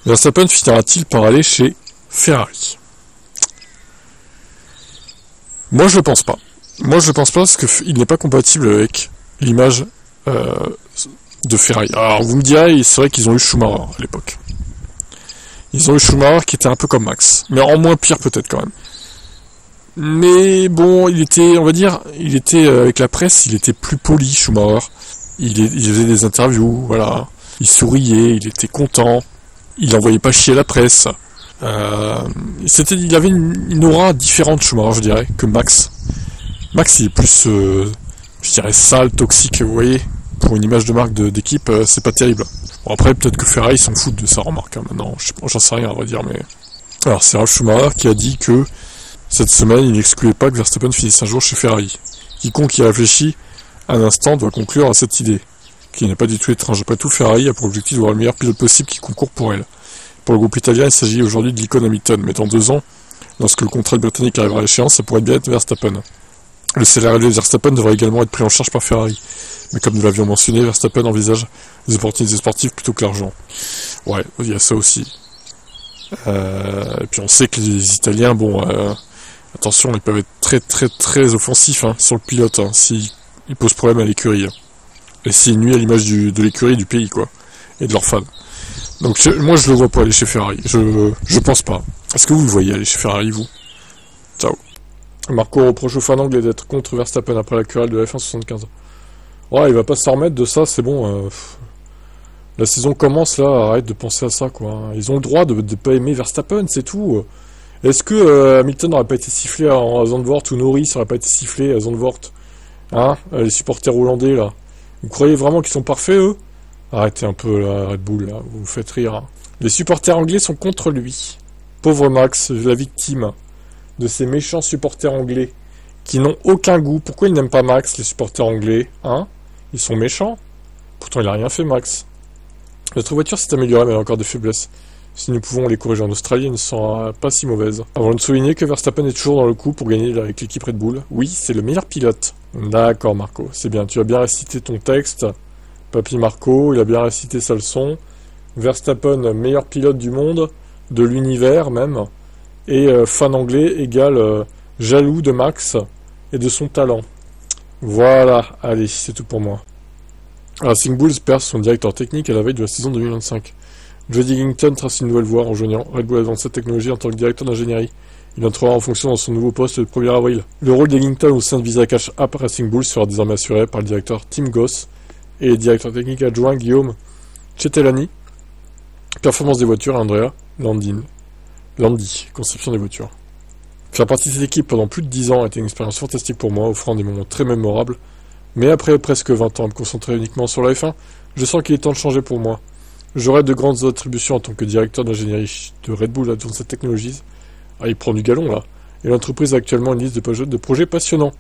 Verstappen finira-t-il par aller chez Ferrari? Moi je pense pas. Moi je pense pas parce qu'il n'est pas compatible avec l'image de Ferrari. Alors vous me direz, c'est vrai qu'ils ont eu Schumacher à l'époque. Ils ont eu Schumacher qui était un peu comme Max, mais en moins pire peut-être quand même. Mais bon, il était, on va dire, il était avec la presse, il était plus poli, Schumacher. Il faisait des interviews, voilà. Il souriait, il était content. Il envoyait pas chier la presse. Il avait une aura différente, Schumacher, je dirais, que Max. Max, il est plus, je dirais, sale, toxique, vous voyez. Pour une image de marque d'équipe, c'est pas terrible. Bon, après, peut-être que Ferrari s'en fout de sa remarque, hein, maintenant. J'en sais rien, à vrai dire, mais... Alors, c'est Ralf Schumacher qui a dit que cette semaine, il n'excluait pas que Verstappen finisse un jour chez Ferrari. Quiconque y réfléchit un instant doit conclure à cette idée, qui n'est pas du tout étrange. Après tout, Ferrari a pour objectif d'avoir le meilleur pilote possible qui concourt pour elle. Pour le groupe italien, il s'agit aujourd'hui de l'icône Hamilton, mais dans 2 ans, lorsque le contrat de britannique arrivera à l'échéance, ça pourrait bien être Verstappen. Le salaire élevé de Verstappen devrait également être pris en charge par Ferrari. Mais comme nous l'avions mentionné, Verstappen envisage les opportunités sportives plutôt que l'argent. Ouais, il y a ça aussi. Et puis on sait que les Italiens, bon, attention, ils peuvent être très très très offensifs sur le pilote, s'ils posent problème à l'écurie. Et s'ils nuisent à l'image de l'écurie du pays, quoi. Et de leurs fans. Donc moi je le vois pas aller chez Ferrari. Je pense pas. Est-ce que vous le voyez aller chez Ferrari, vous? Ciao. Marco reproche aux fans anglais d'être contre Verstappen après la querelle de la F1 75. Ouais, il va pas se remettre de ça, c'est bon. La saison commence là, arrête de penser à ça, quoi. Ils ont le droit de pas aimer Verstappen, c'est tout. Est-ce que Hamilton n'aurait pas été sifflé à Zandvoort ou Norris n'aurait pas été sifflé à Zandvoort? Les supporters hollandais là. Vous croyez vraiment qu'ils sont parfaits, eux? Arrêtez un peu la Red Bull, là, vous me faites rire. Les supporters anglais sont contre lui. Pauvre Max, la victime de ces méchants supporters anglais qui n'ont aucun goût. Pourquoi ils n'aiment pas Max, les supporters anglais? Ils sont méchants. Pourtant, il a rien fait, Max. Notre voiture s'est améliorée, mais elle a encore des faiblesses. Si nous pouvons les corriger en Australie, elles ne sont pas si mauvaises. Avant de souligner que Verstappen est toujours dans le coup pour gagner avec l'équipe Red Bull. Oui, c'est le meilleur pilote. D'accord, Marco, c'est bien. Tu as bien récité ton texte. Papy Marco, il a bien récité sa leçon. Verstappen, meilleur pilote du monde, de l'univers même. Et fan anglais égale jaloux de Max et de son talent. Voilà, allez, c'est tout pour moi. Racing Bulls perd son directeur technique à la veille de la saison 2025. Jody Ginnington trace une nouvelle voie en rejoignant Red Bull Advanced Technology en tant que directeur d'ingénierie. Il entrera en fonction dans son nouveau poste le 1er avril. Le rôle d'Eggington au sein de Visa Cash App Racing Bulls sera désormais assuré par le directeur Tim Goss et le directeur technique adjoint Guillaume Cetelani. Performance des voitures, Andrea Landi, conception des voitures. Faire partie de cette équipe pendant plus de 10 ans a été une expérience fantastique pour moi, offrant des moments très mémorables. Mais après presque 20 ans à me concentrer uniquement sur la F1, je sens qu'il est temps de changer pour moi. J'aurai de grandes attributions en tant que directeur d'ingénierie de Red Bull Advanced Technologies. Il prend du galon là. Et l'entreprise a actuellement une liste de projets passionnants.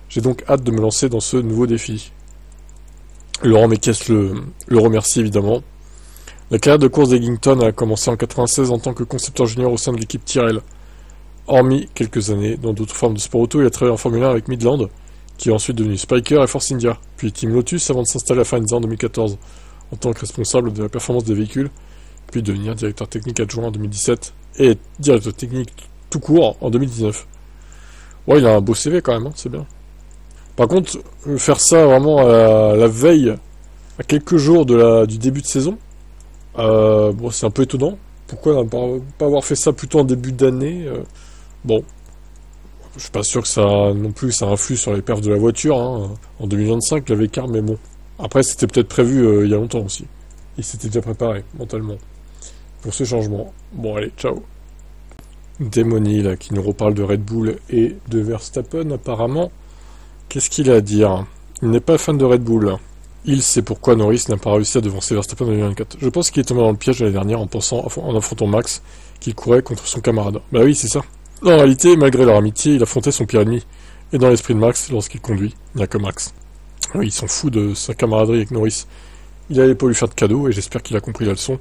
J'ai donc hâte de me lancer dans ce nouveau défi. Laurent Mekies le remercie évidemment. La carrière de course d'Eggington a commencé en 1996 en tant que concepteur junior au sein de l'équipe Tyrrell. Hormis quelques années dans d'autres formes de sport auto, il a travaillé en Formule 1 avec Midland, qui est ensuite devenu Spiker et Force India, puis Team Lotus avant de s'installer à Faenza en 2014 en tant que responsable de la performance des véhicules, puis devenir directeur technique adjoint en 2017 et directeur technique tout court en 2019. Ouais, il a un beau CV quand même, c'est bien. Par contre, faire ça vraiment à la veille, à quelques jours du début de saison, c'est un peu étonnant. Pourquoi ne pas avoir fait ça plutôt en début d'année? Bon, je suis pas sûr que ça non plus ça influe sur les perfs de la voiture en 2025, la V-Car, mais bon. Après, c'était peut-être prévu il y a longtemps aussi. Il s'était déjà préparé mentalement pour ce changement. Bon, allez, ciao. Démoni, là, qui nous reparle de Red Bull et de Verstappen, apparemment. Qu'est-ce qu'il a à dire? Il n'est pas fan de Red Bull. Il sait pourquoi Norris n'a pas réussi à devancer Verstappen en 2024. Je pense qu'il est tombé dans le piège l'année dernière en affrontant Max, qu'il courait contre son camarade. Bah oui, c'est ça. En réalité, malgré leur amitié, il affrontait son pire ennemi. Et dans l'esprit de Max, lorsqu'il conduit, il n'y a que Max. Oui, il s'en fout de sa camaraderie avec Norris. Il n'allait pas lui faire de cadeau, et j'espère qu'il a compris la leçon.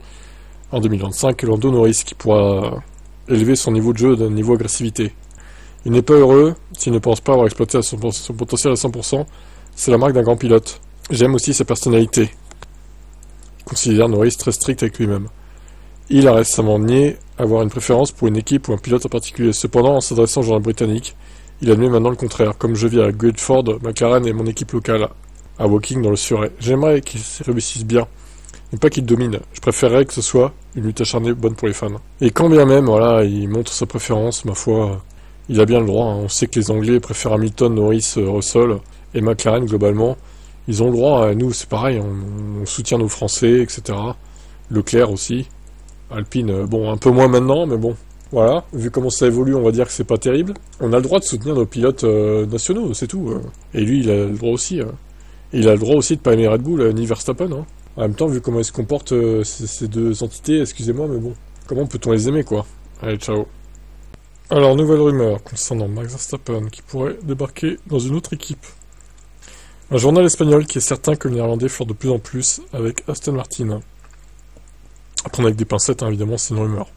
En 2025, Lando Norris qui pourra élever son niveau de jeu d'un niveau agressivité. Il n'est pas heureux s'il ne pense pas avoir exploité son potentiel à 100%. C'est la marque d'un grand pilote. J'aime aussi sa personnalité. Il considère Norris très strict avec lui-même. Il a récemment nié avoir une préférence pour une équipe ou un pilote en particulier. Cependant, en s'adressant au journal britannique, il admet maintenant le contraire. Comme je vis à Guildford, McLaren est mon équipe locale à Woking dans le Surrey. J'aimerais qu'ils réussissent bien, mais pas qu'ils dominent. Je préférerais que ce soit une lutte acharnée bonne pour les fans. Et quand bien même, voilà, il montre sa préférence, ma foi, il a bien le droit. Hein. On sait que les Anglais préfèrent Hamilton, Norris, Russell et McLaren globalement. Ils ont le droit. Nous, c'est pareil, on soutient nos Français, etc. Leclerc aussi. Alpine, bon, un peu moins maintenant, mais bon. Voilà, vu comment ça évolue, on va dire que c'est pas terrible. On a le droit de soutenir nos pilotes nationaux, c'est tout. Et lui, il a le droit aussi. Et il a le droit aussi de pas aimer Red Bull, ni Verstappen. Hein. En même temps, vu comment ils se comportent ces deux entités, excusez-moi, mais bon. Comment peut-on les aimer, quoi? Allez, ciao. Alors, nouvelle rumeur concernant Max Verstappen, qui pourrait débarquer dans une autre équipe. Un journal espagnol qui est certain que le néerlandais flirte de plus en plus avec Aston Martin. À prendre avec des pincettes, hein, évidemment, c'est une rumeur.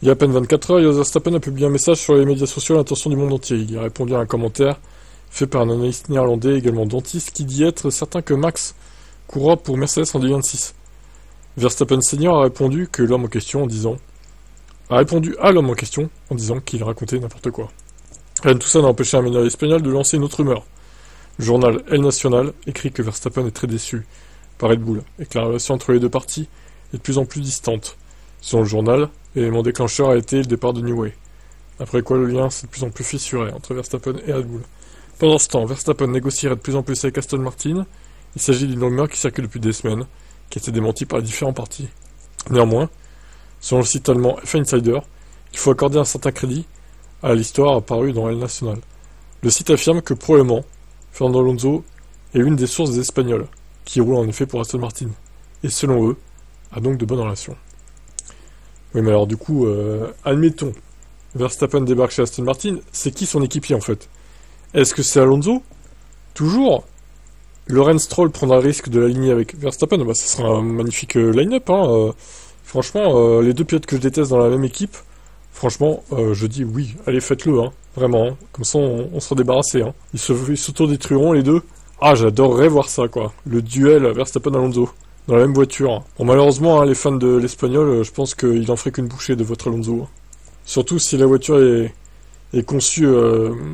Il y a à peine 24 heures, Jos Verstappen a publié un message sur les médias sociaux à l'intention du monde entier. Il a répondu à un commentaire fait par un analyste néerlandais, également dentiste, qui dit être certain que Max courra pour Mercedes en 2026. Verstappen Senior a répondu à l'homme en question en disant qu'il racontait n'importe quoi. Rien de tout ça n'a empêché un média espagnol de lancer une autre rumeur. Le journal El Nacional écrit que Verstappen est très déçu par Red Bull et que la relation entre les deux parties est de plus en plus distante. Selon le journal, l'élément déclencheur a été le départ de Newey. Après quoi le lien s'est de plus en plus fissuré entre Verstappen et Red Bull. Pendant ce temps, Verstappen négocierait de plus en plus avec Aston Martin. Il s'agit d'une rumeur qui circule depuis des semaines, qui a été démentie par les différents partis. Néanmoins, selon le site allemand F-Insider, il faut accorder un certain crédit à l'histoire apparue dans El Nacional. Le site affirme que probablement Fernando Alonso est une des sources des Espagnols, qui roulent en effet pour Aston Martin, et selon eux, a donc de bonnes relations. Oui, mais alors du coup, admettons, Verstappen débarque chez Aston Martin, c'est qui son équipier en fait? Est-ce que c'est Alonso? Toujours? Lawrence Stroll prendra le risque de l'aligner avec Verstappen? Bah, ce sera un magnifique line-up, hein. Franchement, les deux pilotes que je déteste dans la même équipe, franchement, je dis oui, allez, faites-le, hein. Vraiment, hein. Comme ça, on sera débarrassé, hein. Ils s'auto-détruiront les deux. Ah, j'adorerais voir ça, quoi. Le duel Verstappen-Alonso. Dans la même voiture. Bon, malheureusement, hein, les fans de l'Espagnol, je pense qu'il en ferait qu'une bouchée de votre Alonso. Surtout si la voiture est conçue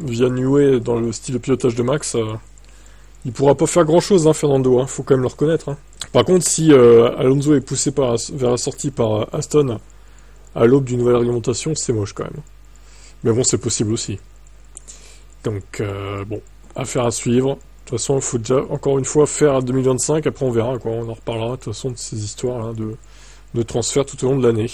via Newey dans le style de pilotage de Max, il pourra pas faire grand-chose, hein, Fernando, hein, faut quand même le reconnaître. Hein. Par contre, si Alonso est poussé vers la sortie par Aston à l'aube d'une nouvelle réglementation, c'est moche quand même. Mais bon, c'est possible aussi. Donc, bon, affaire à suivre. De toute façon, il faut déjà, encore une fois, faire à 2025, après on verra, quoi. On en reparlera, de toute façon, de ces histoires-là de transfert tout au long de l'année.